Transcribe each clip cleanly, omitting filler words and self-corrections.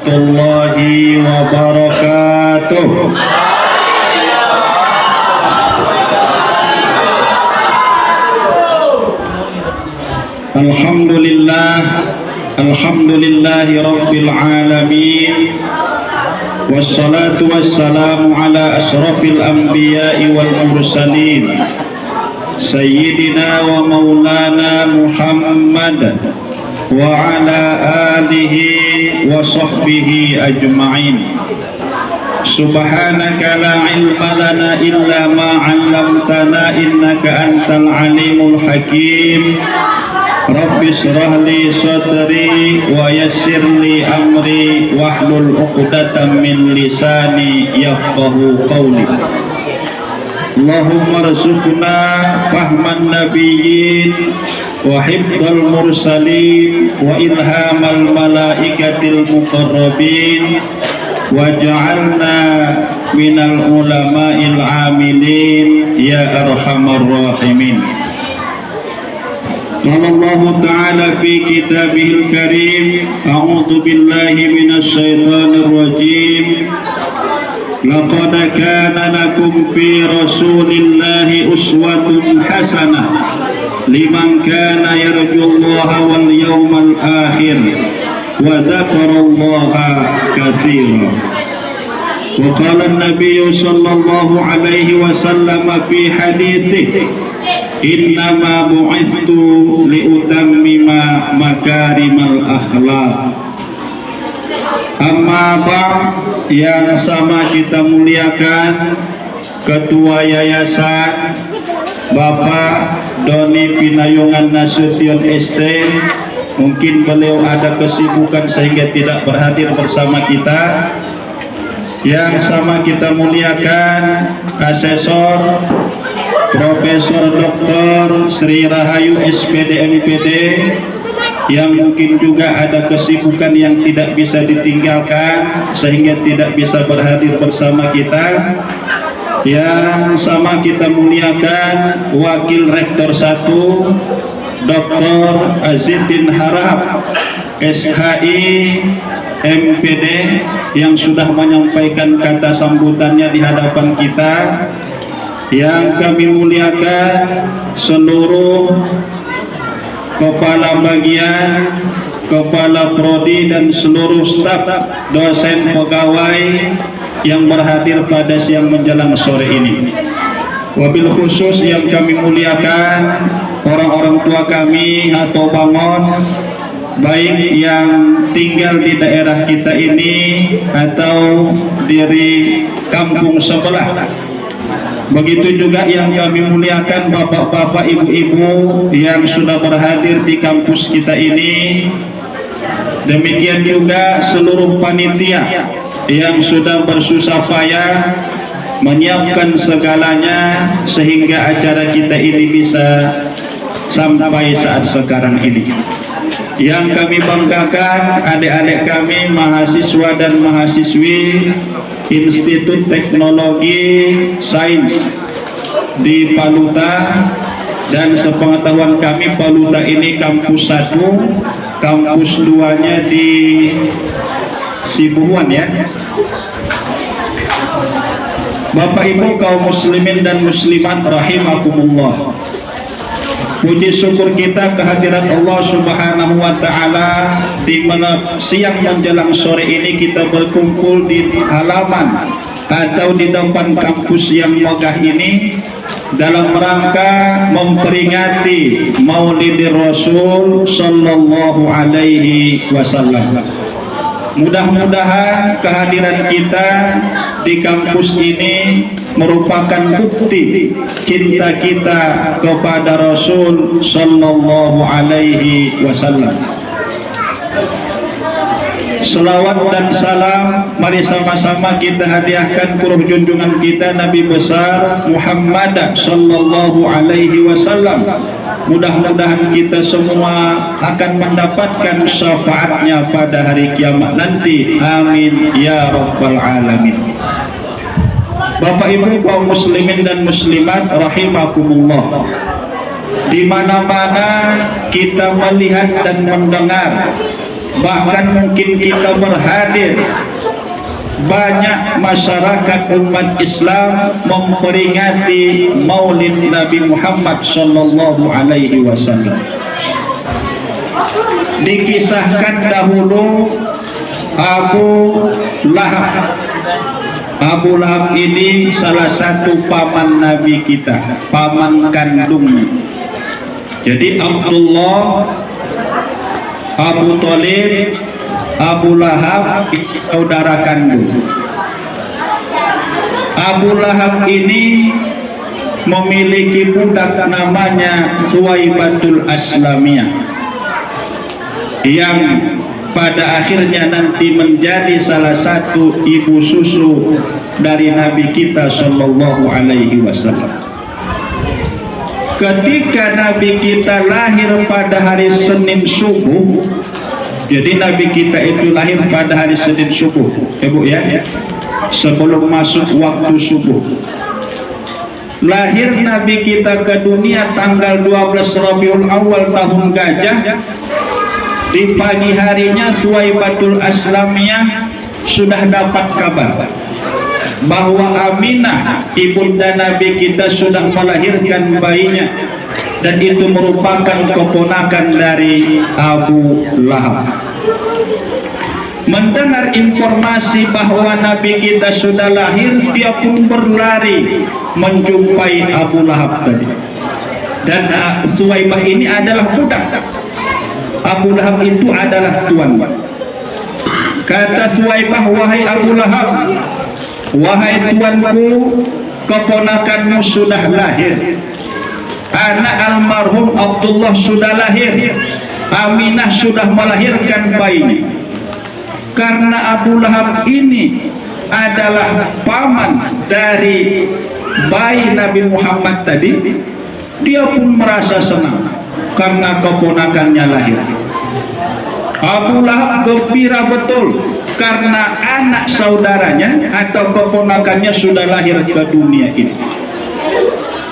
warahmatullahi wabarakatuh. Alhamdulillahi rabbil alamin. Wassalatu wassalamu ala asrafil anbiya'i wal mursalin Sayyidina wa maulana Muhammad wa ala alihi wa sahbihi ajma'in. Subhanaka la ilma lana illa ma 'allamtana innaka antal alimul hakim. Rabbi shrah li sadri wa yassir li amri wahlul 'uqdatam min lisani yafqahu qawli. Allahumma rzuqna fahman nabiyyin wa hifdzal mursalin wa ilhamal malaikatil muqarrabin waj'alna minal ulama'il amilin ya arhamar rahimin. Qala Allah Ta'ala fi kitabihil karim, a'udzu billahi minasy syaithanir rajim. Laqad kana lakum fi rasulillahi uswatun hasanah liman kana yarjullaha wal yawmal akhir wa dzakarallaha katsiran. Wa qala an-nabiy sallallahu alaihi wasallam fi haditsihi, innama bu'ithtu liutammima makarimal akhlaq. Amma ba'd, yang sama kita muliakan Ketua Yayasan Bapak Doni Pinayungan Nasution ST. Mungkin beliau ada kesibukan sehingga tidak berhadir bersama kita. Yang sama kita muliakan Asesor Profesor Dr. Sri Rahayu SPD MPD, yang mungkin juga ada kesibukan yang tidak bisa ditinggalkan sehingga tidak bisa berhadir bersama kita. Yang sama kita muliakan Wakil Rektor 1 Dr. Azizdin Harap SHI MPD, yang sudah menyampaikan kata sambutannya di hadapan kita. Yang kami muliakan seluruh kepala bagian, kepala prodi dan seluruh staf, dosen, pegawai yang berhadir pada siang menjelang sore ini. Wabil khusus yang kami muliakan orang-orang tua kami atau bangun, baik yang tinggal di daerah kita ini atau di kampung sebelah. Begitu juga yang kami muliakan bapak-bapak, ibu-ibu yang sudah berhadir di kampus kita ini. Demikian juga seluruh panitia yang sudah bersusah payah menyiapkan segalanya sehingga acara kita ini bisa sampai saat sekarang ini. Yang kami banggakan adik-adik kami, mahasiswa dan mahasiswi Institut Teknologi Sains di Paluta, dan sepengetahuan kami Paluta ini kampus 1, kampus 2-nya di Sibuhuan ya. Bapak Ibu kaum muslimin dan muslimat rahimakumullah, puji syukur kita kehadirat Allah Subhanahu wa Ta'ala di mana siang menjelang sore ini kita berkumpul di halaman atau di depan kampus yang megah ini dalam rangka memperingati Maulidir Rasul Sallallahu Alaihi Wasallam. Mudah-mudahan kehadiran kita di kampus ini merupakan bukti cinta kita kepada Rasul Sallallahu Alaihi Wasallam. Selawat dan salam mari sama-sama kita hadiahkan ke ruh junjungan kita Nabi besar Muhammad Sallallahu Alaihi Wasallam. Mudah-mudahan kita semua akan mendapatkan syafaatnya pada hari kiamat nanti. Amin ya rabbal alamin. Bapak Ibu kaum muslimin dan muslimat rahimakumullah, di mana-mana kita melihat dan mendengar bahkan mungkin kita berhadir, banyak masyarakat umat Islam memperingati Maulid Nabi Muhammad sallallahu alaihi wasallam. Dikisahkan dahulu Abu Lahab ini salah satu paman Nabi kita, paman kandungnya. Jadi Abdullah, Abu Thalib, Abu Lahab ini saudara kandung. Abu Lahab ini memiliki budak namanya Suwaibatul Aslamiyah, yang pada akhirnya nanti menjadi salah satu ibu susu dari Nabi kita sallallahu alaihi wasallam. Ketika Nabi kita lahir pada hari Senin subuh, jadi Nabi kita itu lahir pada hari Senin subuh, Ibu ya, sebelum masuk waktu subuh. Lahir Nabi kita ke dunia tanggal 12 Rabiul Awal tahun Gajah. Di pagi harinya Suwaibatul Aslamiyah sudah dapat kabar bahwa Aminah ibunda Nabi kita sudah melahirkan bayinya, dan itu merupakan keponakan dari Abu Lahab. Mendengar informasi bahwa Nabi kita sudah lahir, dia pun berlari menjumpai Abu Lahab tadi. Dan Suwaibah ini adalah budak. Abu Lahab itu adalah tuan. Kata Suwaibah, wahai Abu Lahab, wahai tuanku, keponakanmu sudah lahir. Anak almarhum Abdullah sudah lahir. Aminah sudah melahirkan bayi. Karena Abu Lahab ini adalah paman dari bayi Nabi Muhammad tadi, dia pun merasa senang karena keponakannya lahir. Abu Lahab gembira betul karena anak saudaranya atau keponakannya sudah lahir ke dunia ini.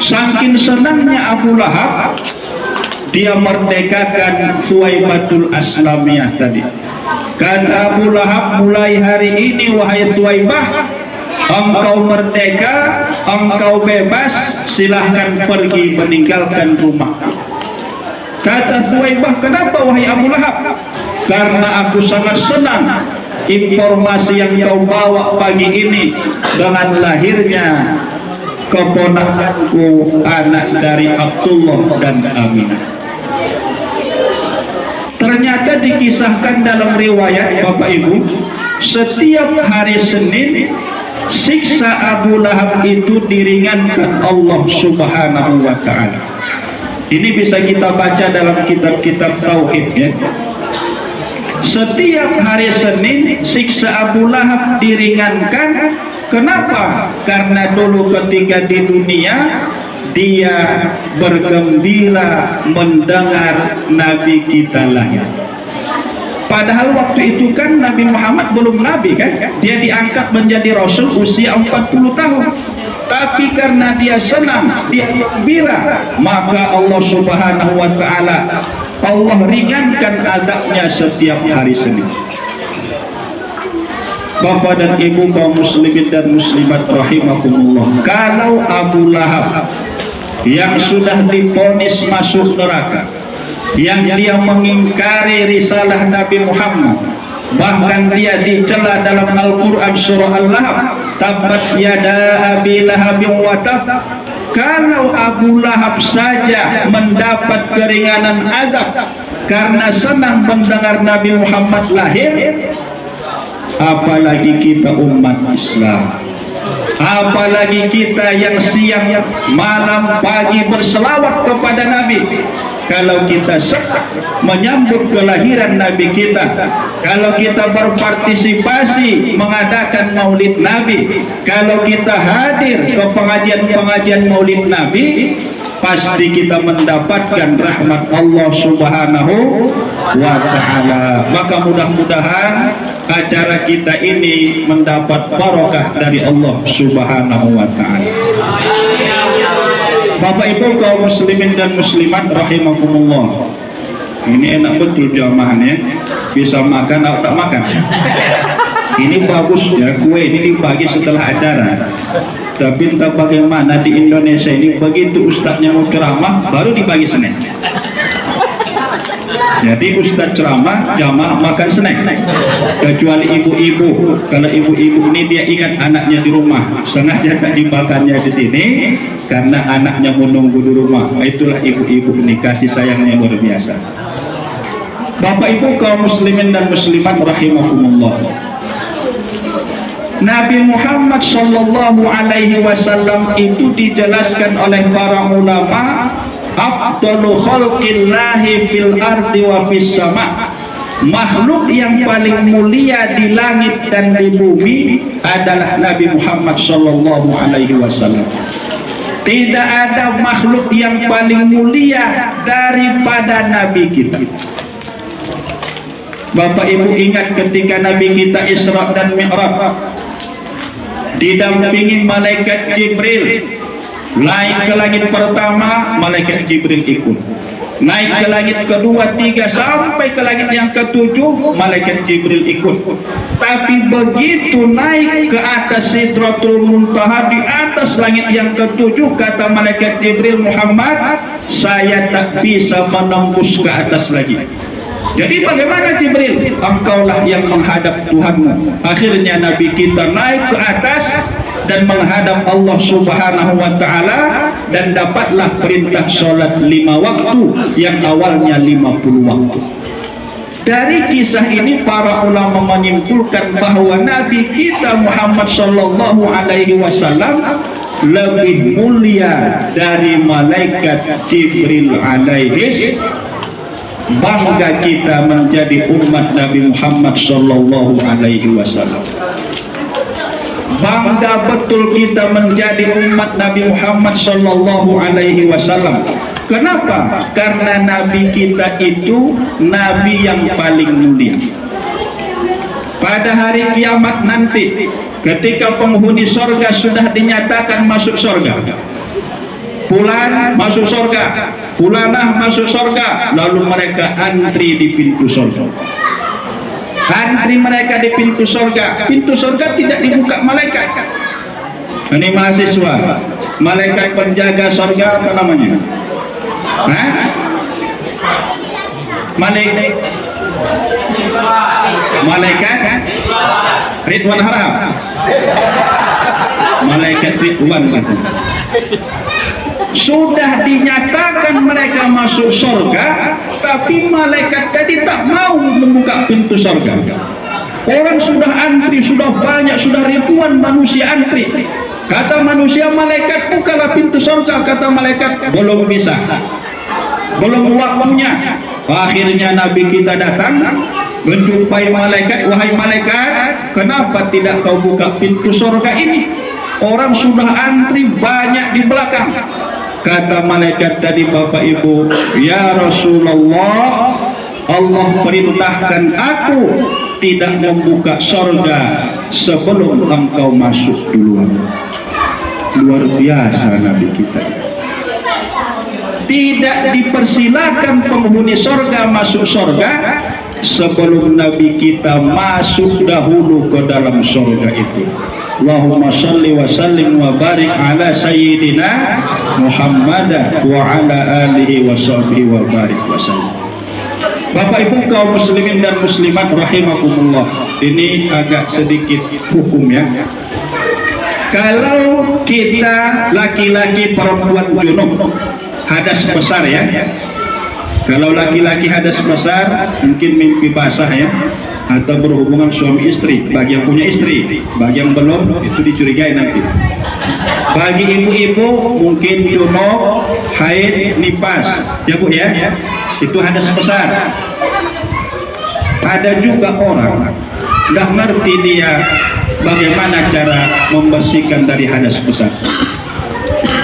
Saking senangnya Abu Lahab, dia merdekakan Suwaibatul Aslamiyah tadi. Kata Abu Lahab, mulai hari ini wahai Suwaibah, engkau merdeka, engkau bebas, silahkan pergi meninggalkan rumah. Kata Suwaibah, kenapa wahai Abu Lahab? Karena aku sangat senang informasi yang kau bawa pagi ini dengan lahirnya keponakanku, anak dari Abdullah dan Aminah. Ternyata dikisahkan dalam riwayat Bapak Ibu, setiap hari Senin siksa Abu Lahab itu diringankan Allah Subhanahu wa ta'ala. Ini bisa kita baca dalam kitab-kitab tauhid ya. Setiap hari Senin siksa Abu Lahab diringankan. Kenapa? Karena dulu ketika di dunia dia bergembira mendengar Nabi kita lahir. Padahal waktu itu kan Nabi Muhammad belum Nabi kan, dia diangkat menjadi Rasul usia 40 tahun. Tapi karena dia senang, dia gembira, maka Allah Subhanahu wa ta'ala, Allah ringankan azabnya setiap hari Senin. Bapak dan Ibu kaum muslimin dan muslimat rahimakumullah, kalau Abu Lahab yang sudah divonis masuk neraka, yang dia mengingkari risalah Nabi Muhammad, bahkan dia dicela dalam Al-Quran surah Al-Lahab, tabbat yada Abi Lahabin wa tab. Kalau Abu Lahab saja mendapat keringanan azab karena senang mendengar Nabi Muhammad lahir, apalagi kita umat Islam, apalagi kita yang siang malam pagi berselawat kepada Nabi. Kalau kita menyambut kelahiran Nabi kita, kalau kita berpartisipasi mengadakan maulid Nabi, kalau kita hadir ke pengajian-pengajian maulid Nabi, pasti kita mendapatkan rahmat Allah Subhanahu wa ta'ala. Maka mudah-mudahan acara kita ini mendapat barokah dari Allah Subhanahu wa ta'ala. Bapak Ibu kaum muslimin dan muslimat rahimakumullah, ini enak betul jamaahnya. bisa makan atau tak makan. Ini bagus ya, kue ini dibagi setelah acara. Tapi entah bagaimana di Indonesia ini, begitu ustadznya mau ceramah baru dibagi snack. Jadi ustadz ceramah, jamaah makan snack. Kecuali ibu-ibu, kalau ibu-ibu ini dia ingat anaknya di rumah, sengaja tak dimakannya di sini karena anaknya menunggu di rumah. Itulah ibu-ibu ini, kasih sayangnya luar biasa. Bapak Ibu kaum muslimin dan muslimat rahimakumullah. Nabi Muhammad sallallahu alaihi wasallam itu dijelaskan oleh para ulama, afdalu khalqillahi fil ardi wa fis sama. Makhluk yang paling mulia di langit dan di bumi adalah Nabi Muhammad sallallahu alaihi wasallam. Tidak ada makhluk yang paling mulia daripada Nabi kita. Bapak Ibu ingat ketika Nabi kita Isra dan Mi'raj, didampingi malaikat Jibril, naik ke langit pertama, malaikat Jibril ikut, naik ke langit kedua, tiga, sampai ke langit yang ketujuh, malaikat Jibril ikut. Tapi begitu naik ke atas Sidratul Muntaha, di atas langit yang ketujuh, kata malaikat Jibril, Muhammad, saya tak bisa menembus ke atas lagi. Jadi bagaimana Jibril? Engkaulah yang menghadap Tuhanmu. Akhirnya Nabi kita naik ke atas dan menghadap Allah Subhanahu wa Ta'ala, dan dapatlah perintah sholat 5 waktu yang awalnya 50 waktu. Dari kisah ini para ulama menyimpulkan bahwa Nabi kita Muhammad sallallahu alaihi wasallam lebih mulia dari malaikat Jibril alaihi. Bangga kita menjadi umat Nabi Muhammad sallallahu alaihi wasallam. Bangga betul kita menjadi umat Nabi Muhammad sallallahu alaihi wasallam. Kenapa? Karena Nabi kita itu Nabi yang paling mulia. Pada hari kiamat nanti, ketika penghuni sorga sudah dinyatakan masuk sorga, fulan masuk sorga, fulanah masuk sorga, lalu mereka antri di pintu sorga. Antri mereka di pintu sorga. Pintu sorga tidak dibuka malaikat. Ini mahasiswa, malaikat penjaga sorga apa namanya? Hah? Malaikat Ridwan Harap. Malaikat Ridwan gitu. Sudah dinyatakan mereka masuk surga, tapi malaikat tadi tak mau membuka pintu surga. Orang sudah antri, sudah banyak, sudah ribuan manusia antri. Kata manusia, malaikat bukalah pintu surga. Kata malaikat, belum bisa, belum waktunya. Akhirnya Nabi kita datang menjumpai malaikat. Wahai malaikat, kenapa tidak kau buka pintu surga ini? Orang sudah antri banyak di belakang. Kata malaikat tadi, Bapak Ibu, ya Rasulullah, Allah perintahkan aku tidak membuka surga sebelum engkau masuk duluan. Luar biasa Nabi kita. Tidak dipersilakan penghuni surga masuk surga sebelum Nabi kita masuk dahulu ke dalam surga itu. Allahumma salli wa sallim wa barik ala sayyidina Muhammad wa ala alihi wa sahbihi wa barik wa sallim. Bapak Ibu kaum muslimin dan muslimat rahimakumullah, ini agak sedikit hukum ya. Kalau kita laki-laki perempuan junub, hadas besar ya. Kalau laki-laki hadas besar, mungkin mimpi basah ya, atau berhubungan suami istri. Bagi yang punya istri, bagi yang belum, itu dicurigai nanti. Bagi ibu-ibu mungkin junub, haid, nifas ya Bu ya, itu hadas besar. Ada juga orang nggak ngerti dia bagaimana cara membersihkan dari hadas besar.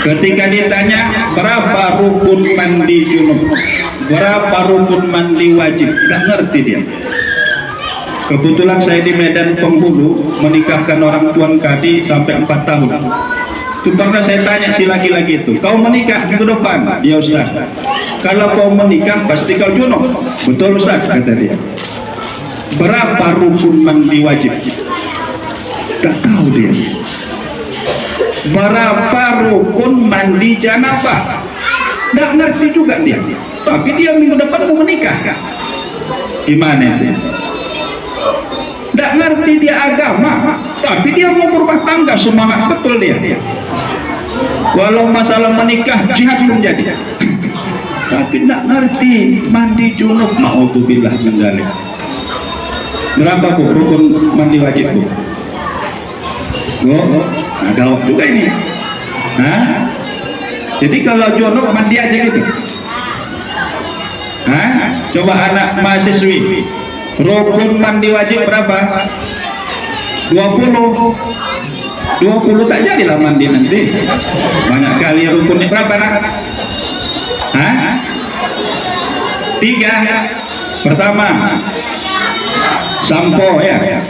Ketika ditanya berapa rukun mandi junub, berapa rukun mandi wajib, nggak ngerti dia. Kebetulan saya di Medan Penghulu menikahkan orang Tuan Kadi sampai 4 tahun. Itu pernah saya tanya si laki-laki itu, kau menikah minggu depan? Ya Ustaz. Kalau kau menikah pasti kau junub. Betul Ustaz, kata dia. berapa rukun mandi wajib? Tak tahu dia. Berapa rukun mandi janabah? Tak ngerti juga dia. Tapi dia minggu depan mau menikah. Gimana itu? Tak ngerti dia agama, tapi dia mau berumah tangga, semangat betul dia. Walau masalah menikah jihad pun jadi. Tapi tak ngerti mandi junub, ma'udzubillah min dzalik. Berapa Bu rukun mandi wajib Bu? Oh, nah, gawat juga ini. Hah? Jadi kalau junub mandi aja gitu. Hah? Coba anak mahasiswi, rukun mandi wajib berapa? 20 tak jadilah mandi nanti. Banyak kali rukunnya berapa nak? Hah? 3. Pertama, sampo ya.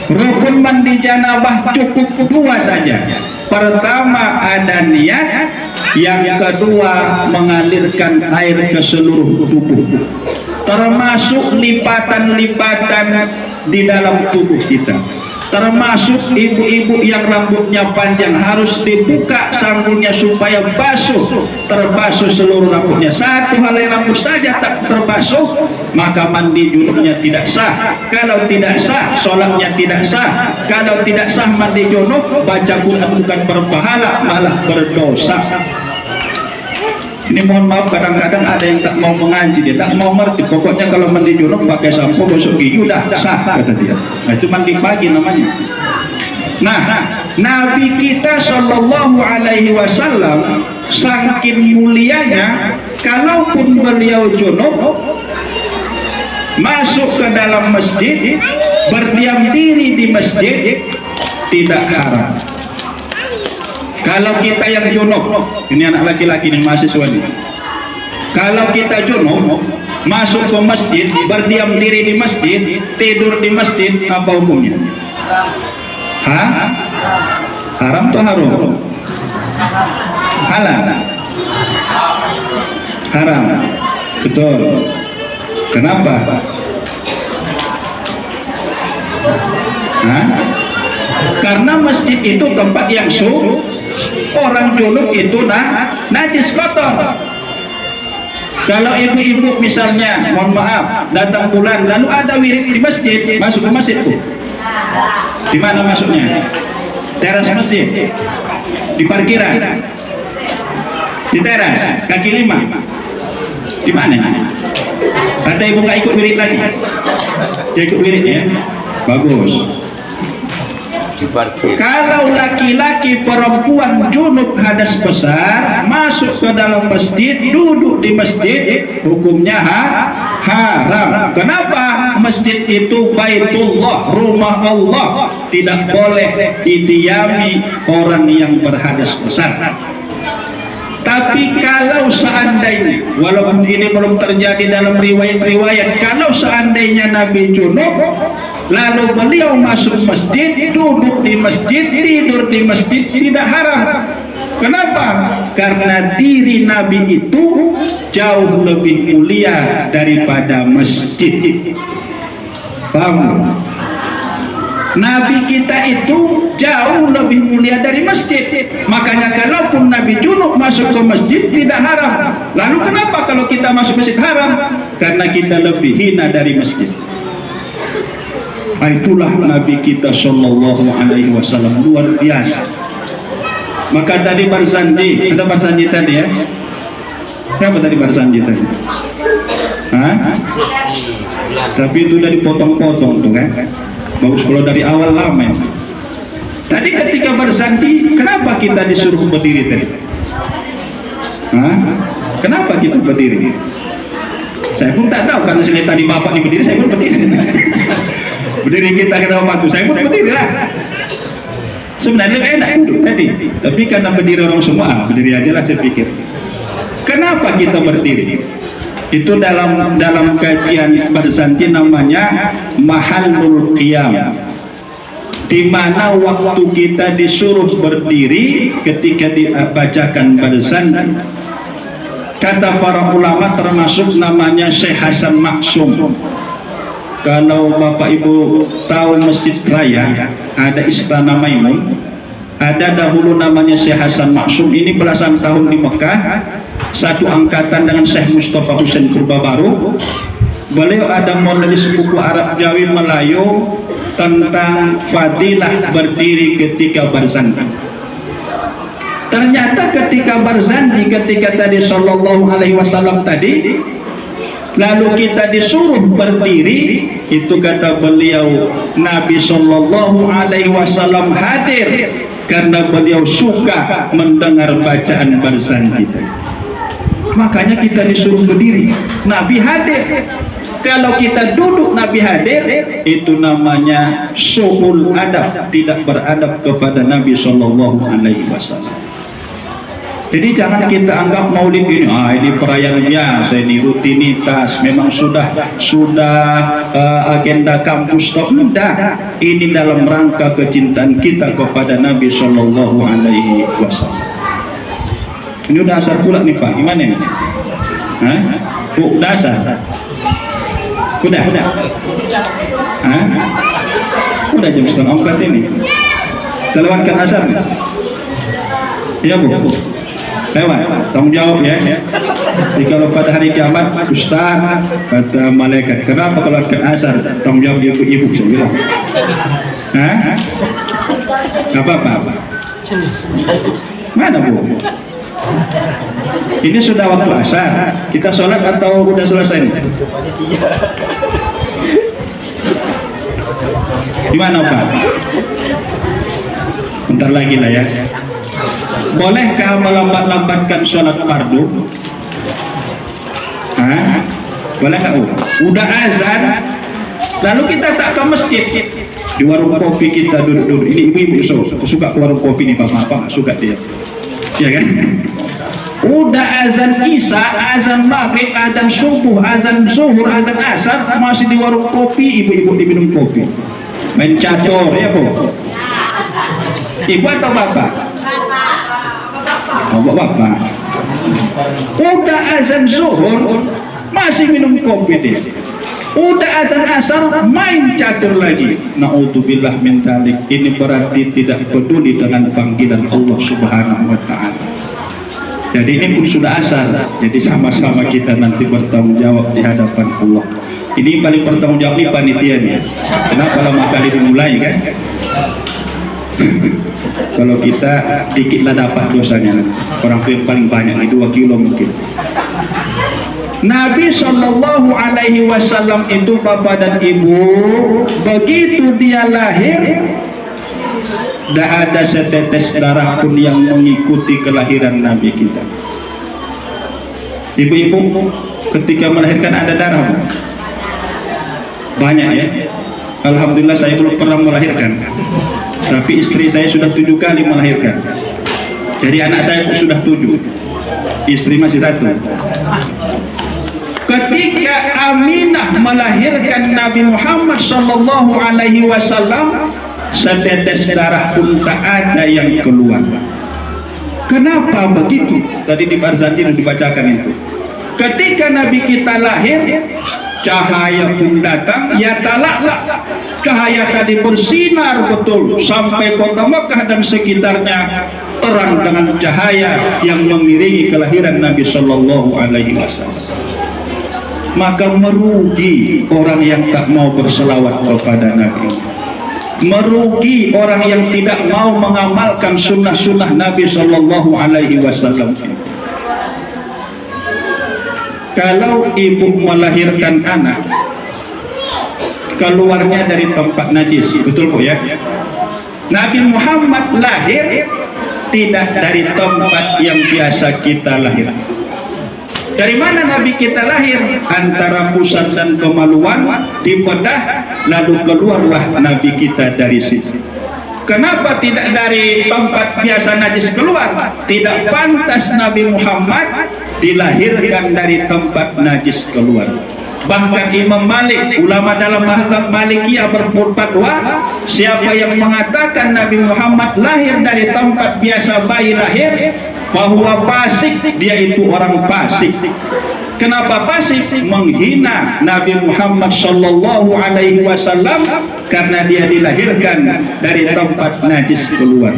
Rukun mandi janabah cukup 2 saja. Pertama ada niat, yang kedua mengalirkan air ke seluruh tubuh, termasuk lipatan-lipatan di dalam tubuh kita. Termasuk ibu-ibu yang rambutnya panjang harus dibuka sambungnya supaya basuh, terbasuh seluruh rambutnya. Satu helai rambut saja tak terbasuh, maka mandi junubnya tidak sah. Kalau tidak sah, sholatnya tidak sah. Kalau tidak sah mandi junub, baca Quran bukan berpahala, malah berdosa. Ini mohon maaf, kadang-kadang ada yang tak mau mengaji, dia tak mau ngerti. Pokoknya kalau mandi junub pakai sampo, gosok gigi udah sah kata dia. Nah itu mandi pagi namanya. Nah, Nabi kita Shallallahu Alaihi Wasallam saking mulianya, kalaupun beliau junub masuk ke dalam masjid, berdiam diri di masjid tidak haram. Kalau kita yang junub, ini anak laki-laki nih mahasiswa nih. Kalau kita junub masuk ke masjid, berdiam diri di masjid, tidur di masjid, apa hukumnya? Hah? Haram atau haram? Halal. Haram. Betul. Kenapa? Hah? Karena masjid itu tempat yang orang junub itu najis kotor. Kalau ibu-ibu misalnya, mohon maaf, datang bulan lalu ada wirid di masjid, masuk ke masjid Bu. Di mana masuknya? Teras masjid, di parkiran, di teras, kaki 5. Di mana? Kata ibu nggak ikut wirid lagi? Dia ikut wirid ya, bagus. Kalau laki-laki perempuan junub hadas besar masuk ke dalam masjid, duduk di masjid, hukumnya haram. Kenapa? Masjid itu baitullah, rumah Allah, tidak boleh didiami orang yang berhadas besar. Tapi kalau seandainya, walaupun ini belum terjadi dalam riwayat-riwayat, kalau seandainya Nabi junub lalu beliau masuk masjid, duduk di masjid, tidur di masjid, tidak haram. Kenapa? Karena diri Nabi itu jauh lebih mulia daripada masjid. Paham? Nabi kita itu jauh lebih mulia dari masjid. Makanya kalaupun Nabi junub masuk ke masjid tidak haram. Lalu kenapa kalau kita masuk masjid haram? Karena kita lebih hina dari masjid. Itulah Nabi kita Shallallahu Alaihi Wasallam, luar biasa. Maka tadi Barzanji, ada Barzanji tadi ya. Siapa tadi Barzanji tadi? Hah? Tapi itu udah dipotong-potong tuh kan. Bagus kalau dari awal lama ya. Tadi ketika Barzanji, kenapa kita disuruh berdiri tadi? Hah? Kenapa kita berdiri? Saya pun tak tahu, karena saya tadi bapak berdiri, saya pun berdiri. Berdiri kita kena waktu, saya pun berdiri lah. Sebenarnya enak duduk tadi, tapi karena berdiri orang semua, berdiri aja lah saya pikir. Kenapa kita berdiri? Itu dalam kajian Barzanji namanya mahallul qiyam, di mana waktu kita disuruh berdiri ketika dibacakan Barzanji. Kata para ulama termasuk namanya Syekh Hasan Maksum. Kalau Bapak Ibu tahu Masjid Raya, ada Istana Maimun, ada dahulu namanya Syekh Hasan Maksum, ini belasan tahun di Mekah, satu angkatan dengan Syekh Mustafa Husain Purbabaru. Beliau ada menulis buku Arab Jawi Melayu tentang fadilah berdiri ketika berzanji. Ternyata ketika berzanji, ketika tadi Sallallahu Alaihi Wasallam tadi, lalu kita disuruh berdiri, itu kata beliau, Nabi Sallallahu Alaihi Wasallam hadir karena beliau suka mendengar bacaan berzanji. Makanya kita disuruh berdiri, Nabi hadir. Kalau kita duduk Nabi hadir, itu namanya suhul adab, tidak beradab kepada Nabi Sallallahu Alaihi Wasallam. Jadi jangan kita anggap maulid ini, ini perayaan biasa, ini rutinitas, memang sudah agenda kampus. Tidak, ini dalam rangka kecintaan kita kepada Nabi Sallallahu Alaihi Wasallam. Ini udah asar pula nih Pak, gimana nih? Udah asar? Udah? Udah jam 3:30 ini. Kita lewatkan asar? Iya Bu? Lewat, tanggung jawab ya. Jadi kalau pada hari kiamat, Ustaz, kata malaikat, kenapa kalau lewatkan asar? Tanggung jawab ibu-ibu saya bilang. Apa-apa? Mana Bu? Ini sudah waktu asar, kita sholat atau udah selesai? Gimana Pak? Bentar lagi lah ya. Bolehkah melambat-lambatkan sholat fardu? Bolehkah? Udah azan, lalu kita tak ke masjid, di warung kopi kita duduk-duduk. Ini ibu-ibu suka ke warung kopi nih Bapak suka dia. Ya kan? Udah azan isya, azan maghrib, azan subuh, azan zuhur, azan asar, masih di warung kopi, ibu-ibu diminum kopi, main catur ya Bu? Ibu atau bapak? Oh, bapak. Udah azan zuhur, masih minum kopi dia. Udah azan asar, main catur lagi. Na'udzubillah min dzalik. Ini berarti tidak peduli dengan panggilan Allah Subhanahu wa Ta'ala. Jadi ini pun sudah asar. Jadi sama-sama kita nanti bertanggung jawab di hadapan Allah. Ini paling bertanggung jawab nih panitianya. Kenapa lama kali dimulai kan? Kalau kita dikitlah dapat dosanya. Orang paling banyak nih 2 kilo mungkin. Nabi Sallallahu Alaihi Wasallam itu Bapak dan Ibu, begitu dia lahir, tidak ada setetes darah pun yang mengikuti kelahiran Nabi kita. Ibu-ibu ketika melahirkan ada darah banyak ya. Alhamdulillah saya belum pernah melahirkan, tapi istri saya sudah 7 kali melahirkan. Jadi anak saya pun sudah 7, istri masih 1. Ketika Aminah melahirkan Nabi Muhammad Sallallahu Alaihi Wasallam, setetes darah pun tak ada yang keluar. Kenapa begitu? Tadi di Barzanji dibacakan itu. Ketika Nabi kita lahir, cahaya pun datang, ya talaklah. Cahaya tadi bersinar betul sampai kota Mekah dan sekitarnya terang dengan cahaya yang mengiringi kelahiran Nabi Sallallahu Alaihi Wasallam. Maka merugi orang yang tak mau berselawat kepada Nabi, merugi orang yang tidak mau mengamalkan sunnah-sunnah Nabi Sallallahu Alaihi Wasallam. Kalau ibu melahirkan anak, keluarnya dari tempat najis, betul Bu ya? Nabi Muhammad lahir tidak dari tempat yang biasa kita lahir. Dari mana Nabi kita lahir? Antara pusat dan kemaluan dibedah, lalu keluarlah Nabi kita dari situ. Kenapa tidak dari tempat biasa najis keluar? Tidak pantas Nabi Muhammad dilahirkan dari tempat najis keluar. Bahkan Imam Malik, ulama dalam mazhab Malikiyah berfatwa, siapa yang mengatakan Nabi Muhammad lahir dari tempat biasa bayi lahir, bahwa fasik, dia itu orang fasik. Kenapa pasif? Menghina Nabi Muhammad sallallahu alaihi wasallam karena dia dilahirkan dari tempat najis keluar.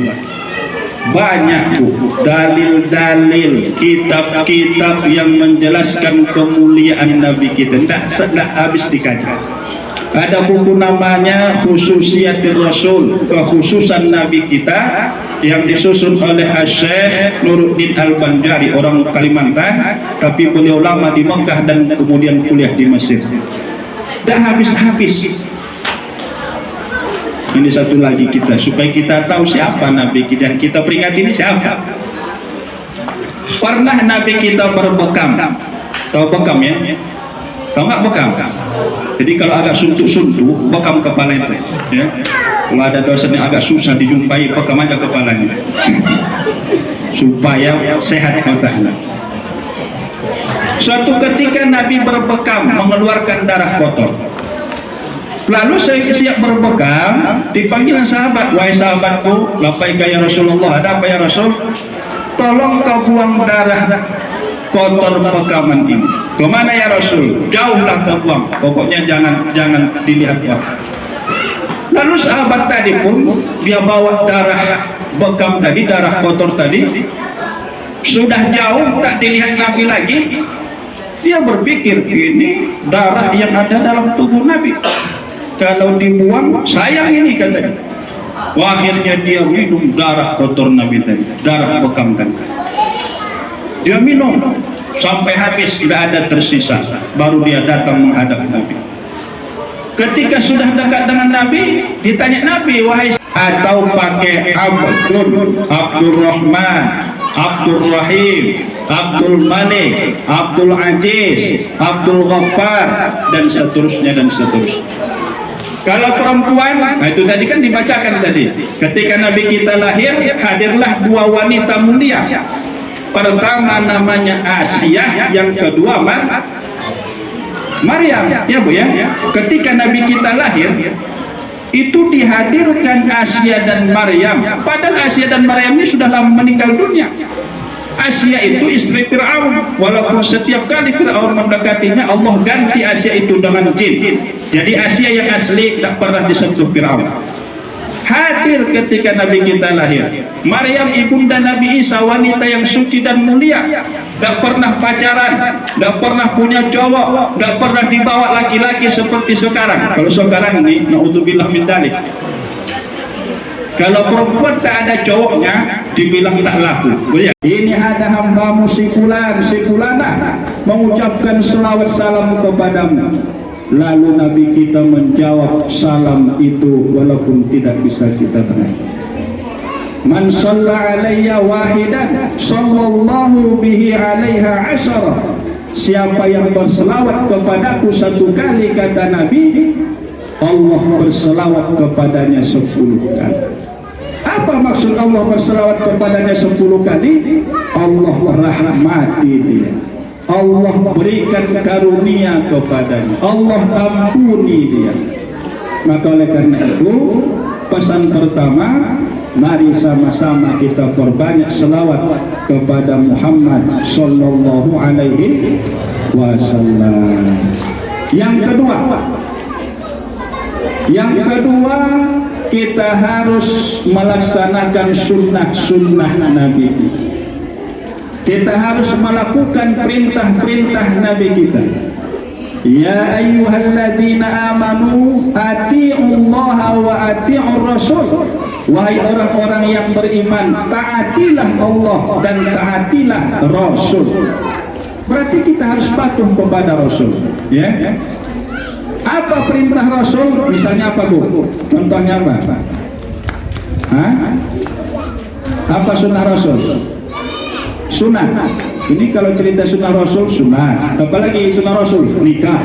Banyak dalil-dalil, kitab-kitab yang menjelaskan kemuliaan Nabi kita. Tidak habis dikaji. Ada buku namanya Khususiyatir Rasul, kekhususan Nabi kita, yang disusun oleh Syekh Nuruddin Al-Banjari, orang Kalimantan, tapi beliau lama di Mekah dan kemudian kuliah di Mesir. Tidak habis-habis. Ini satu lagi kita, supaya kita tahu siapa Nabi kita, dan kita peringati ini siapa. Pernah Nabi kita berbekam. Tahu bekam ya? Tahu nggak bekam? Jadi kalau agak suntuk-suntuk, bekam kepalanya, ya. Kalau ada dosen yang agak susah dijumpai, bekam aja kepalanya, supaya sehat otaknya. Suatu ketika Nabi berbekam, mengeluarkan darah kotor. Lalu saya siap berbekam, dipanggil sahabat, wahai sahabatku, lapaika ya Rasulullah, ada apa ya Rasul? Tolong kau buang darah kotor bekaman ini. Kemana ya Rasul? Jauhlah kau buang. Pokoknya jangan dilihat ya. Lalu sahabat tadi pun dia bawa darah bekam tadi, darah kotor tadi. Sudah jauh tak dilihat Nabi lagi. Dia berpikir ini darah yang ada dalam tubuh Nabi. Kalau dibuang sayang ini katanya. Akhirnya dia minum darah kotor Nabi tadi, darah bekam tadi. Dia minum sampai habis, tidak ada tersisa. Baru dia datang menghadap Nabi. Ketika sudah dekat dengan Nabi, ditanya Nabi, wahai, atau pakai Abdul Rahman, Abdul Rahim, Abdul Malik, Abdul Aziz, Abdul Ghaffar, dan seterusnya dan seterusnya. Kalau perempuan, nah itu tadi kan dibacakan tadi. Ketika Nabi kita lahir, hadirlah dua wanita mulia. Pertama namanya Asia, yang kedua Maryam, ya Bu ya. Ketika Nabi kita lahir, itu dihadirkan Asia dan Maryam. Padahal Asia dan Maryam ini sudah lama meninggal dunia. Asia itu istri Fir'aun, walaupun setiap kali Fir'aun mendekatinya, Allah ganti Asia itu dengan jin. Jadi Asia yang asli tak pernah disentuh Fir'aun. Hadir ketika Nabi kita lahir. Maryam ibunda Nabi Isa, wanita yang suci dan mulia, tak pernah pacaran, tak pernah punya cowok, tak pernah dibawa laki-laki seperti sekarang. Kalau sekarang ini, na'udzubillah min dzalik. Kalau perempuan tak ada cowoknya, dibilang tak laku. Ini ada hambamu si fulan, si fulanah mengucapkan selawat salam kepadamu. Lalu Nabi kita menjawab salam itu walaupun tidak bisa kita dengar. Man shalla alayya wahidan sallallahu bihi alaiha asyara. Siapa yang berselawat kepadaku satu kali, kata Nabi, Allah berselawat kepadanya 10 kali. Apa maksud Allah berselawat kepadanya 10 kali? Allah rahmati dia, Allah berikan karunia kepadanya, Allah ampuni dia. Maka oleh karena itu, pesan pertama, mari sama-sama kita perbanyak selawat kepada Muhammad sallallahu alaihi wasallam. Yang kedua, kita harus melaksanakan sunnah-sunnah Nabi. Kita harus melakukan perintah-perintah Nabi kita. Ya ayyuhalladzina amanu ati'ullaha wa ati'ur rasul. Wahai orang-orang yang beriman, taatilah Allah dan taatilah Rasul. Berarti kita harus patuh kepada Rasul, ya. Apa perintah Rasul? Misalnya apa, Bu? Contohnya apa? Hah? Apa sunnah Rasul? Sunnah. Ini kalau cerita sunnah Rasul, sunnah. Apalagi sunnah Rasul? Nikah.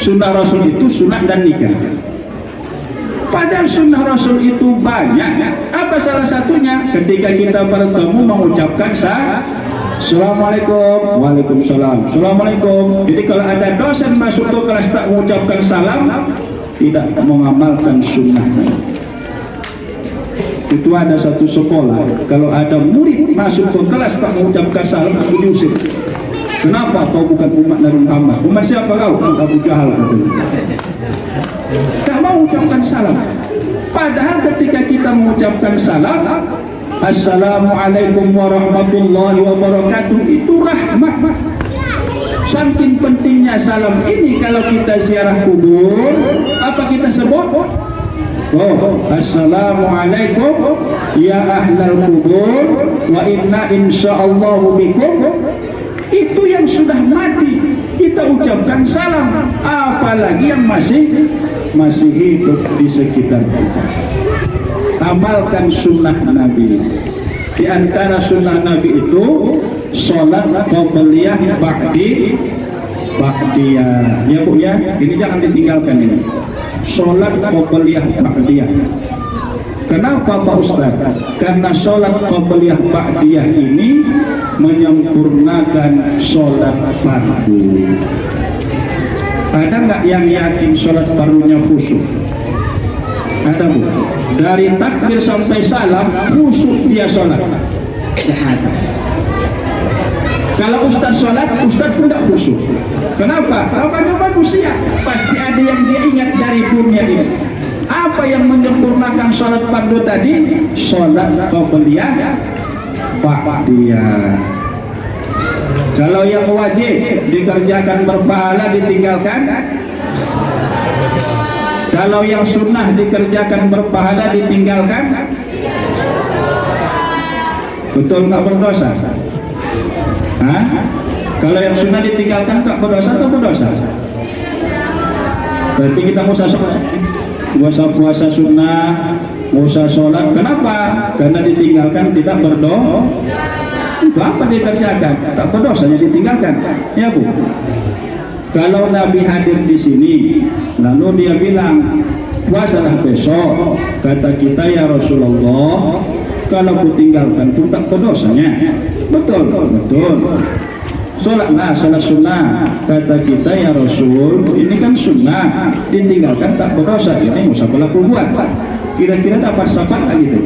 Sunnah Rasul itu sunnah dan nikah. Padahal sunnah Rasul itu banyak. Apa salah satunya? Ketika kita bertemu mengucapkan Assalamualaikum, waalaikumsalam, assalamualaikum. Jadi kalau ada dosen masuk ke kelas tak mengucapkan salam, tidak mengamalkan sunnah. Itu ada satu sekolah, kalau ada murid masuk ke kelas tak mengucapkan salam, aku diusir. Kenapa kau bukan umat Nabi Muhammad? Umat siapa kau? Abu Jahal katanya. Tak mau ucapkan salam. Padahal ketika kita mengucapkan salam, Assalamualaikum warahmatullahi wabarakatuh, itu rahmat. Saking pentingnya salam ini, kalau kita ziarah kubur, apa kita sebut? Assalamualaikum ya ahlal kubur wa inna insyaallahu bikum. Itu yang sudah mati kita ucapkan salam, apalagi yang masih hidup di sekitar kita. Amalkan sunnah Nabi. Di antara sunnah Nabi itu sholat qobliyah ba'diyah. Ya Bu ya, ini jangan ditinggalkan ini. Sholat qobliyah ba'diyah. Kenapa Pak Ustaz? Karena sholat qobliyah ba'diyah ini menyempurnakan sholat fardu. Ada nggak yang yakin sholat fardunya khusyuk? Ada Bu? Dari takbir sampai salam khusyuk dia sholat? Tidak ada. Kalau Ustaz sholat, Ustaz tidak khusyuk. Kenapa? Namanya manusia, pasti ada yang dia ingat dari dunia ini. Apa yang menyempurnakan sholat fardu tadi? Sholat qobliyah ba'diyah. Kalau yang wajib dikerjakan berpahala, ditinggalkan. Kalau yang sunnah dikerjakan berpahala, ditinggalkan. Betul nggak berdosa? Hah? Kalau yang sunnah ditinggalkan tak berdosa atau berdosa? Berarti kita mau sholat, puasa sunnah, mau sholat. Kenapa? Karena ditinggalkan tidak berdosa. Apa dikerjakan? Tak berdosanya ditinggalkan. Ya Bu. Kalau Nabi hadir di sini, lalu dia bilang, puasalah besok. Kata kita, ya Rasulullah, kalau ku tinggalkan pun tak berdosanya. Betul, betul. Sholatlah, sholat sunnah. Kata kita, ya Rasul, ini kan sunnah, ditinggalkan tak berdosa. Ini usah berlaku buat. Kira-kira dapat sahabat gitu?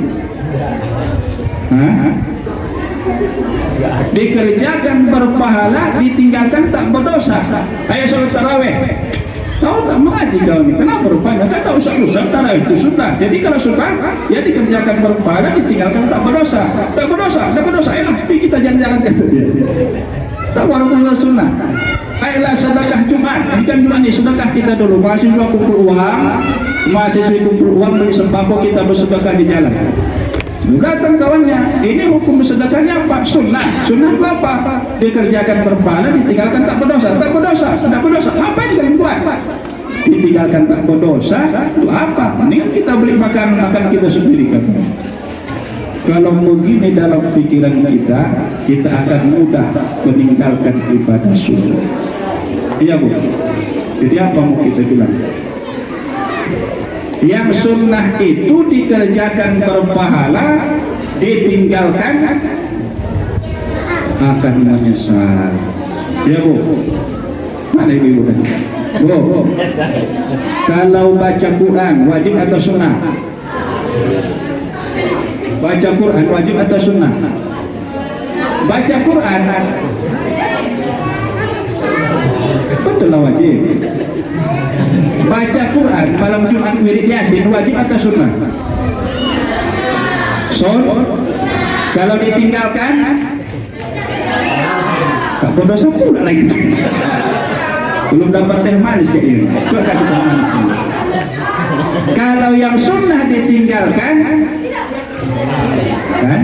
Hah? Dikerjakan berpahala, ditinggalkan tak berdosa. Ayo sholat tarawih. Tahu tak mengaji kau ini? Kenapa rupanya? Kata usah tarawih itu sunnah. Jadi kalau sunnah, ya dikerjakan berpahala, ditinggalkan tak berdosa. Tak berdosa, tak berdosa. Ayolah, kita jalan-jalan kata dia. Tak walaupun sunnah. Ayolah sedekah Jumat. Bukan Jumat ini, sedekah kita dulu. Mahasiswa kumpul uang, mahasiswi kumpul uang beli sembako, kita bersedekah di jalan. Datang kawannya, ini hukum sedekahnya apa? Sunnah. Sunnah itu apa? Dikerjakan berpahala, ditinggalkan tak berdosa. Tak berdosa, tak berdosa. Apa yang kalian buat? Ditinggalkan tak berdosa, itu apa? Ini kita beli makan kita sendiri kan. Kalau begini dalam pikiran kita akan mudah meninggalkan ibadah sunnah. Iya Bu. Jadi apa mau kita bilang? Yang sunnah itu dikerjakan berpahala, ditinggalkan akan menyesal. Ya Bu. Mana ibu tadi? Bu. Kalau baca Quran wajib atau sunnah? Baca Quran wajib atau sunnah? Baca Quran betul lah wajib. Baca Quran malam Jumat wirid Yasin wajib atau sunnah? Kalau ditinggalkan tak berdosa pula lagi. Belum dapat teh manis kayak ini. Kalau yang sunnah ditinggalkan kan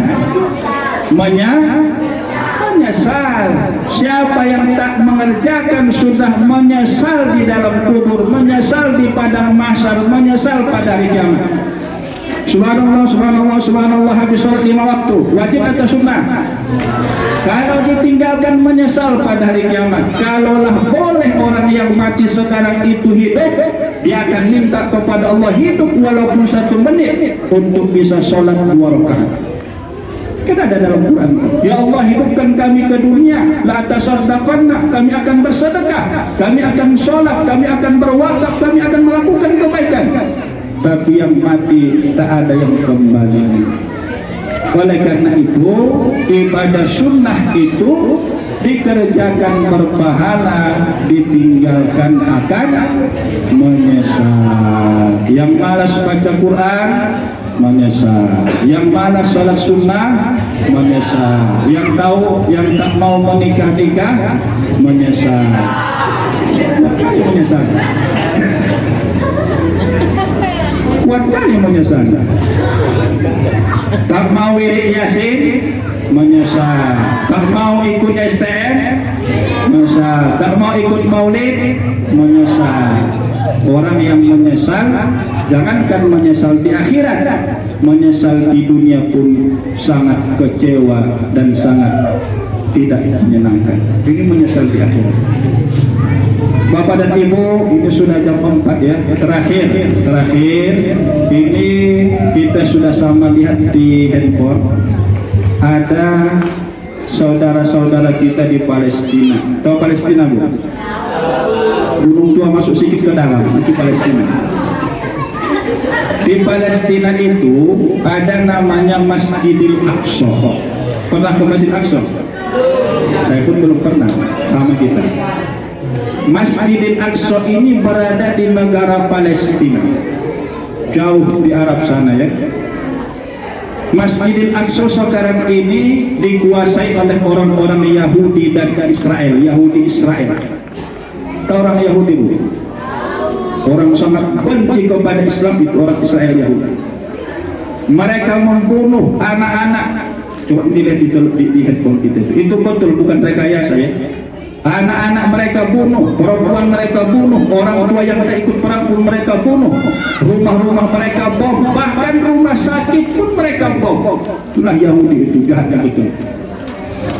menyesal. Siapa yang tak mengerjakan sunnah menyesal di dalam kubur, menyesal di padang mahsyar, menyesal pada hari kiamat. Subhanallah, subhanallah, subhanallah, habis sholat 5 waktu wajib atau sunnah? Kalau ditinggalkan menyesal pada hari kiamat. Kalaulah boleh orang yang mati sekarang itu hidup, dia akan minta kepada Allah hidup walaupun 1 menit untuk bisa sholat 2 rakaat. Kan ada dalam Quran, ya Allah hidupkan kami ke dunia, la tasaddaqanna, kami akan bersedekah, kami akan sholat, kami akan berwakaf, kami akan melakukan kebaikan. Tapi yang mati tak ada yang kembali. Oleh karena itu ibadah sunnah itu dikerjakan berpahala, ditinggalkan akan menyesal. Yang malas baca Quran menyesal, yang malas sholat sunnah menyesal, yang tak mau menikah menyesal. Kali menyesal, kuat kali menyesal. Tak mau wirid yasin menyesal, tak mau ikut STM menyesal, tak mau ikut maulid menyesal. Orang yang menyesal, jangankan menyesal di akhirat, menyesal di dunia pun sangat kecewa dan sangat tidak menyenangkan. Ini menyesal di akhirat. Bapak dan Ibu, ini sudah jam 4 ya. Terakhir ini kita sudah sama lihat di handphone, ada saudara-saudara kita di Palestina. Tahu Palestina, Bu? Gunung Tua masuk sedikit ke dalam, itu Palestina. Di Palestina itu ada namanya Masjidil Aqsa. Pernah ke Masjid Aqsa? Saya pun belum pernah, sama kita. Masjidil Aqsa ini berada di negara Palestina, jauh di Arab sana ya. Masjidil Aqsa sekarang ini dikuasai oleh orang-orang Yahudi dan Israel, Yahudi Israel. Orang Yahudi, Bu, orang sangat benci kepada Islam, itu orang Israel Yahudi. Mereka membunuh anak-anak. Coba dilihat di handphone kita itu betul, bukan rekayasa ya. Anak-anak mereka bunuh, perempuan mereka bunuh, orang tua yang tak ikut perang pun mereka bunuh, rumah-rumah mereka bom, bahkan rumah sakit pun mereka bom. Itulah Yahudi, itu jahatnya betul.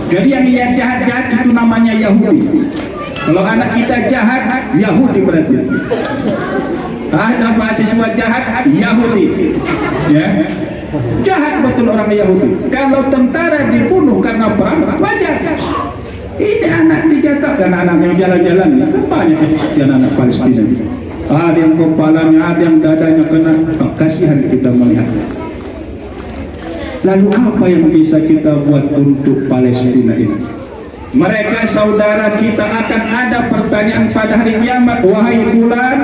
Jadi yang jahat-jahat itu namanya Yahudi. Kalau anak kita jahat, Yahudi berarti. Ada mahasiswa jahat, Yahudi. Ya, jahat betul orang Yahudi. Kalau tentara dibunuh karena perang, wajar. Ini anak dijatuhkan, anak yang jalan-jalan, banyak anak Palestina. Ada yang kepalanya, ada yang dadanya kena. Kasihan kita melihat. Lalu apa yang bisa kita buat untuk Palestina ini? Mereka saudara kita, akan ada pertanyaan pada hari kiamat. Wahai bulan,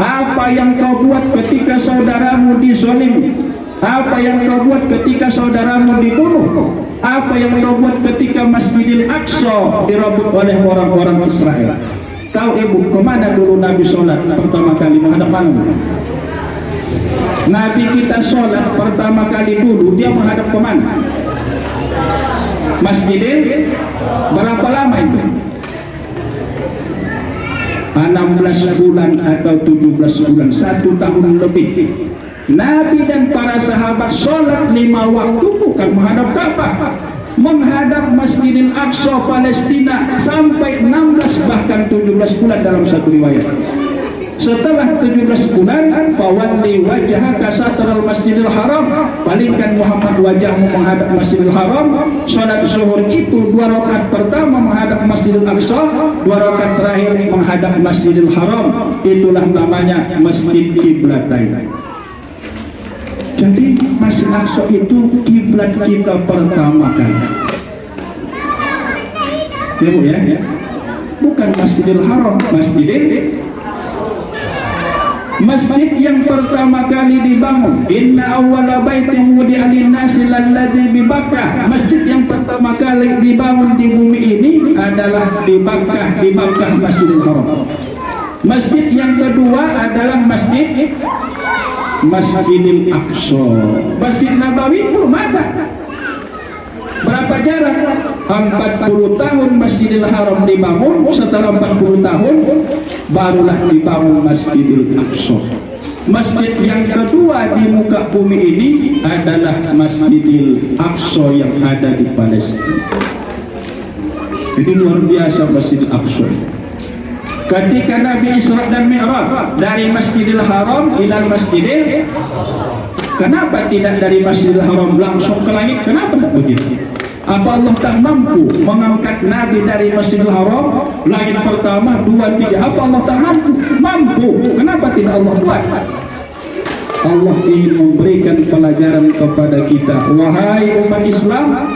apa yang kau buat ketika saudaramu dizalim? Apa yang kau buat ketika saudaramu dibunuh? Apa yang kau buat ketika Masjidil Aqsa direbut oleh orang-orang Israel? Tahu Ibu, kemana dulu Nabi sholat pertama kali, menghadap mana? Nabi kita sholat pertama kali dulu, dia menghadap kemana? Masjidil, berapa lama itu? 16 bulan atau 17 bulan, 1 tahun lebih. Nabi dan para sahabat sholat 5 waktu, bukan menghadap Ka'bah, menghadap Masjidil Aqsa Palestina sampai 16 bahkan 17 bulan dalam satu riwayat. Setelah 17 bulan, fawalli wajhaka satral Masjidil Haram, palingkan Muhammad wajahmu menghadap Masjidil Haram. Salat zuhur itu 2 rakaat pertama menghadap Masjidil Aqsa, 2 rakaat terakhir menghadap Masjidil Haram. Itulah namanya Masjid Qiblatain. Jadi Masjid Aqsa itu kiblat kita pertama kali. Ya Bu ya, bukan Masjidil Haram, Masjid yang pertama kali dibangun. Inna awwala baitin wudi'a lin-nasi lalladzi bi Bakkah. Masjid yang pertama kali dibangun di bumi ini adalah di Bakkah, Masjidil Haram. Masjid yang kedua adalah Masjidil Aqsa. Masjid Nabawi belum ada. Berapa jarak? 40 tahun Masjidil Haram dibangun. Setelah 40 tahun barulah dibangun Masjidil Aqsa. Masjid yang kedua di muka bumi ini adalah Masjidil Aqsa yang ada di Palestina. Ini luar biasa Masjidil Aqsa. Ketika Nabi Isra dan Mi'raj dari Masjidil Haram ila Masjidil, kenapa tidak dari Masjidil Haram langsung ke langit? Kenapa begitu? Apa Allah tak mampu mengangkat Nabi dari Masjidil Haram langit pertama, 2, 3? Apa Allah tak mampu? Mampu. Kenapa tidak Allah buat? Allah ingin memberikan pelajaran kepada kita. Wahai umat Islam,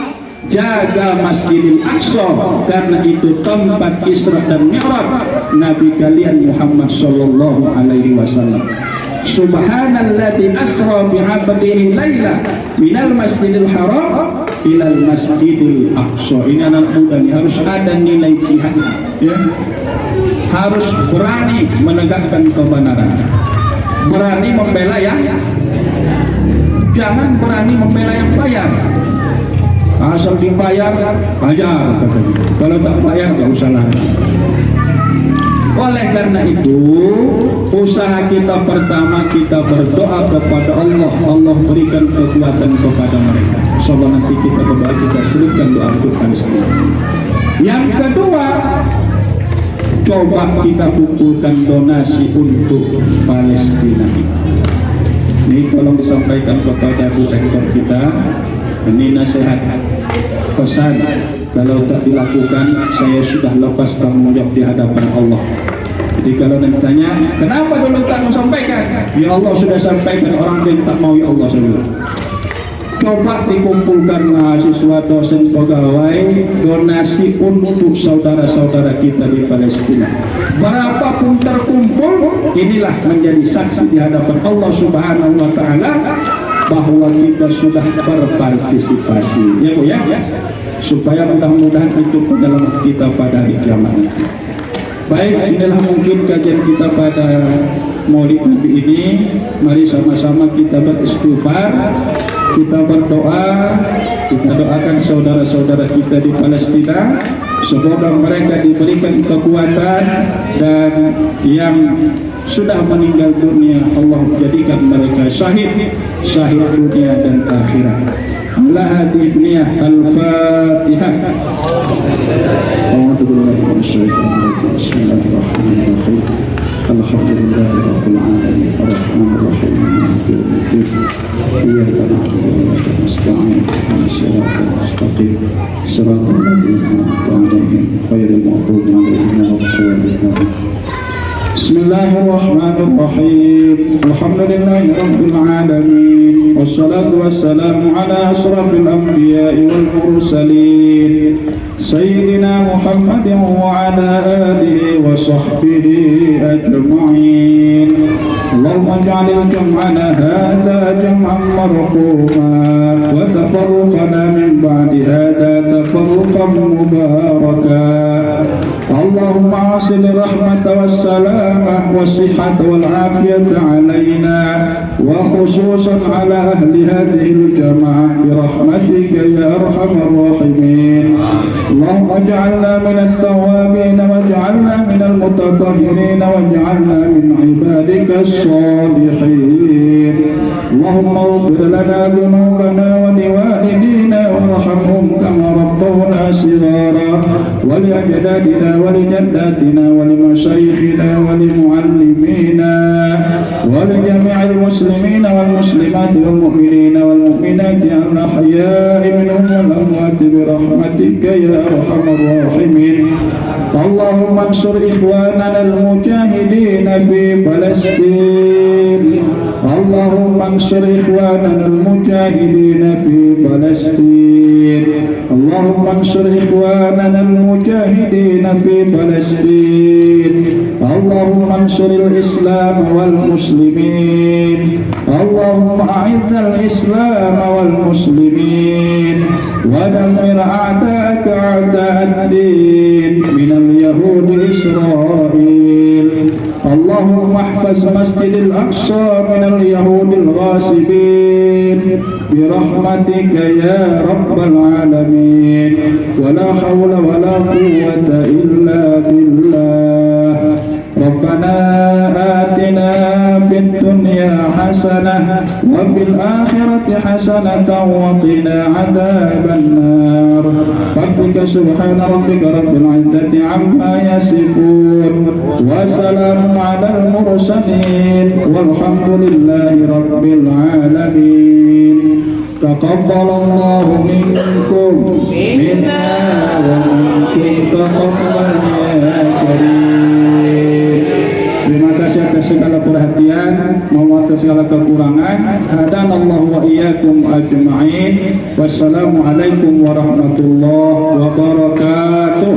jaga Masjidil Aqsa, karena itu tempat Isra dan Mi'raj Nabi kalian Muhammad sallallahu alaihi wasallam. Subhanalladzi asra bi 'abdihi laila minal Masjidil Haram ilal Masjidil Aqsa. Ini anak muda nih harus ada nilai jihad, ya. Harus berani menegakkan kebenaran, berani membela yang, jangan berani membela yang bayar. Asal dibayar, ajar katanya. Kalau tak bayar, gak usah lagi. Oleh karena itu, usaha kita pertama, kita berdoa kepada Allah. Allah berikan kekuatan kepada mereka. Soalnya nanti kita berdoa, kita selipkan doa untuk Palestina. Yang kedua, coba kita kumpulkan donasi untuk Palestina. Ini tolong disampaikan kepada Bu Rektor kita. Ini nasihat, pesan, kalau tak dilakukan saya sudah lepas tanggung jawab di hadapan Allah. Jadi kalau nanti tanya kenapa dulu tak mau sampaikan, ya Allah sudah sampaikan, orang yang tak mau ya Allah sudah. Coba dikumpulkan mahasiswa, dosen, pegawai, donasi untuk saudara-saudara kita di Palestina. Berapapun terkumpul, inilah menjadi saksi di hadapan Allah Subhanahu wa Ta'ala bahwa kita sudah berpartisipasi, ya Bu ya, supaya mudah-mudahan itu dalam kita pada hari kiamat nanti. Baik, inilah mungkin kajian kita pada Maulid Nabi ini. Mari sama-sama kita beristighfar, kita berdoa, kita doakan saudara-saudara kita di Palestina, semoga mereka diberikan kekuatan, dan yang sudah meninggal dunia Allah jadikan mereka syahid dunia dan akhirat. La hadhihi al-Fatihah. Bismillahirrahmanirrahim. Alhamdulillahi rabbil alamin. Arrahmanir rahim. Maliki yaumiddin. Iyyaka na'budu wa iyyaka nasta'in. Ihdinas siratal mustaqim. Siratal ladzina an'amta 'alaihim ghairil maghdubi 'alaihim waladdallin. Bismillahirrahmanirrahim. Alhamdulillahi rabbil alamin. Wassalatu wassalamu ala asrafil anbiya'i wal mursalin Sayyidina Muhammadin wa ala alihi wa sahbihi ajma'in. Allahumma ij'al jam'ana hadha jam'an marhuma wa tafarruqana min ba'di hadha tafarruqan mubaraka. Allahumma asil rahmata wassalamah wassihata wal'afiyata alayna wa khususan ala ahli hadhihi al-jama'ah birahmatika ya arhamar rahimin. Allahumma ij'alna min at-tawwabin waj'alna min al-mutatahhirin waj'alna min ibadika as-salihin. Allahumma ighfir lana dhunubana wa liwalidina warhamhum kama rabbawna shighara wa li ajdadina wa li jaddatina wa li mashayikhina wa li muallimina wa li jami'il muslimina wal muslimati wal mu'minina wal mu'minati al-ahya'i minhum wal amwati bi rahmatika ya arhamar rahimin. Allahumma ansur ikhwanana al-mujahidin fi Palestin. Allahumma ansur ikhwanana al-mujahidin fi Palestin. Allahumma ansur ikhwanana al-mujahidin fi Palestin. Allahumma ansur al-islam wal muslimin. Allahumma a'idz al-islam wal muslimin wa dammir a'da'aka a'da' ad-din min al-yahud Israel. Allahumma ihfaz Masjidil Aqsa min al-yahud al-ghasibin bi rahmatika ya rabbal alamin. Wa la hawla wa la quwwata illa billah. Rabbana atina fid dunya hasanah wa fil akhirati hasanatan wa qina adzaban nar. Rabbika subhana rabbika rabbil izzati amma yasifun wa salamun alal mursalin walhamdulillahi rabbil alamin. Taqabbalallahu minkum minna wa minkum taqabbal ya karim. Terima kasih atas segala perhatian, mohon maaf atas segala segala kekurangan. Hadanallahu wa iyyakum ajma'in. Wassalamualaikum warahmatullahi wabarakatuh.